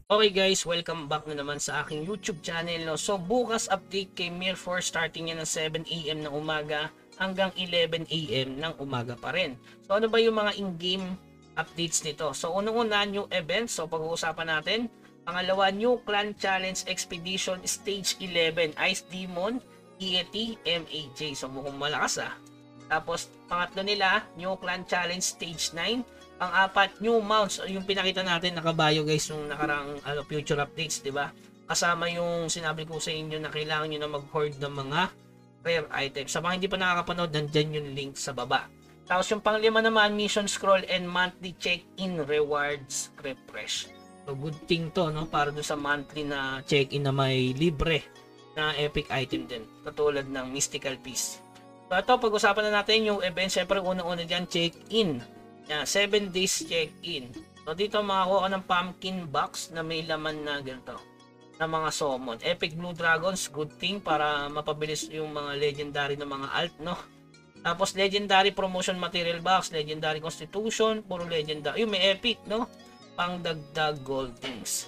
Okay guys, welcome back na naman sa aking YouTube channel. No? So bukas update kay Mir 4 starting yan ng 7 AM ng umaga hanggang 11 AM ng umaga pa rin. So ano ba yung mga in-game updates nito? So unang-una, new events. So pag-uusapan natin. Pangalawa, new clan challenge expedition stage 11, Ice Demon, EAT, MAJ. So mukhang malakas ah. Tapos pangatlo nila, new clan challenge stage 9. Pang-apat, new mounts, yung pinakita natin na kabayo guys yung nakarang future updates, 'di ba? Kasama yung sinabi ko sa inyo na kailangan niyo na mag-hoard ng mga rare items. Sa mga hindi pa nakakapanood, nandiyan yung link sa baba. Tapos yung panglima naman, mission scroll and monthly check-in rewards refresh. So good thing to, no, para do sa monthly na check-in na may libre na epic item din, katulad ng mystical piece. So ito, pag-usapan na natin yung event. Syempre unang-una diyan, check-in. Yeah, 7 days check-in. So dito makakuha ka ng pumpkin box na may laman na ganito na mga summon. Epic Blue Dragons, good thing para mapabilis yung mga legendary na mga alt, no? Tapos legendary promotion material box, legendary constitution, puro legendary. Yung may epic, no? Pangdagdag gold things.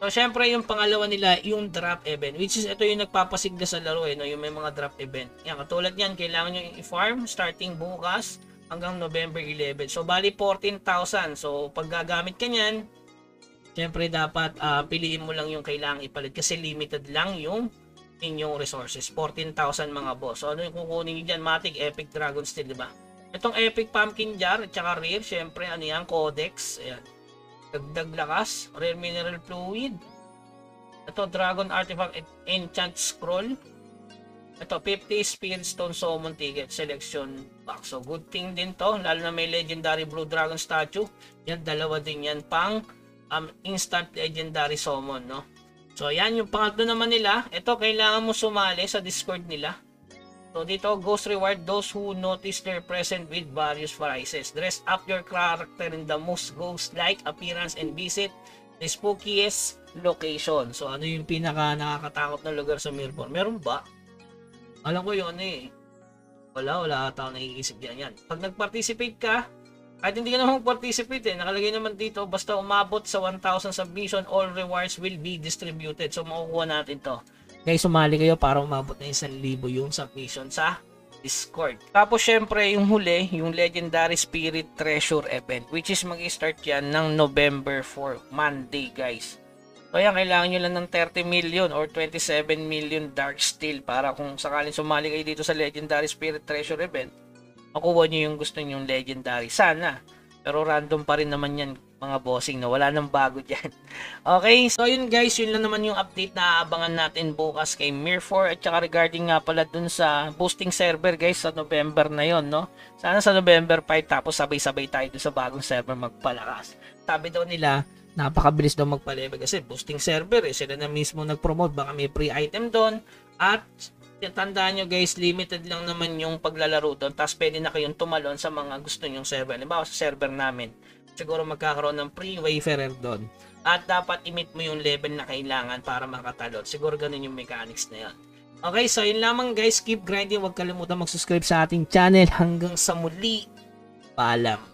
So syempre yung pangalawa nila, yung drop event, which is ito yung nagpapasigla sa laro, no? Yung may mga drop event. Yan, katulad yan, kailangan nyo i-farm starting bukas hanggang November 11. So bali 14,000. So pag gagamit ka niyan, syempre dapat piliin mo lang yung kailangang ipalit kasi limited lang yung inyong resources. 14,000 mga boss. So ano yung kukunin niyo diyan? Matic, Epic Dragon Steel, di ba? Itong Epic Pumpkin Jar at saka Rare, syempre ano yan, Codex. Ayan. Dagdag lakas, Rare Mineral Fluid. Ito Dragon Artifact Enchant Scroll. Ito, 50 Spirit Stone Summon Ticket Selection Box. So, good thing din to. Lalo na may Legendary Blue Dragon Statue. Yan, dalawa din yan pang instant Legendary Summon, no? So, yan yung pangatlo naman nila. Ito, kailangan mo sumali sa Discord nila. So, dito, Ghost Reward those who notice their present with various prizes. Dress up your character in the most ghost-like appearance and visit the spookiest location. So, ano yung pinaka nakakatakot na lugar sa Mirror? Meron ba? Alam ko yun eh. Wala ata ako naiisip yan. Pag nag-participate ka, kahit hindi ka naman mag-participate eh, nakalagay naman dito, basta umabot sa 1,000 submission, all rewards will be distributed. So makukuha natin to. Guys, sumali kayo para umabot na 1,000 yung submission sa Discord. Tapos syempre yung huli, yung Legendary Spirit Treasure Event, which is mag-start yan ng November 4, Monday guys. So yan, kailangan nyo lang ng 30 million or 27 million Dark Steel para kung sakaling sumali kayo dito sa Legendary Spirit Treasure Event, makuha nyo yung gusto nyong Legendary. Sana. Pero random pa rin naman yan mga bossing na wala nang bago dyan. Okay, so yun guys, yun lang naman yung update na aabangan natin bukas kay Mir 4 at saka regarding nga pala dun sa boosting server guys sa November na yon, no? Sana sa November 5 tapos sabay-sabay tayo dun sa bagong server magpalakas. Sabi daw nila, napakabilis daw magpa-level kasi boosting server eh. Sila na mismo nag-promote, baka may free item doon. At tandaan nyo guys, limited lang naman yung paglalaro doon. Tapos pwede na kayong tumalon sa mga gusto nyong server. Halimbawa sa server namin, siguro magkakaroon ng free wayfarer doon. At dapat i-meet mo yung level na kailangan para makatalon. Siguro ganun yung mechanics na yan. Okay, so yun lamang guys. Keep grinding. Huwag kalimutan mag-subscribe sa ating channel. Hanggang sa muli. Paalam.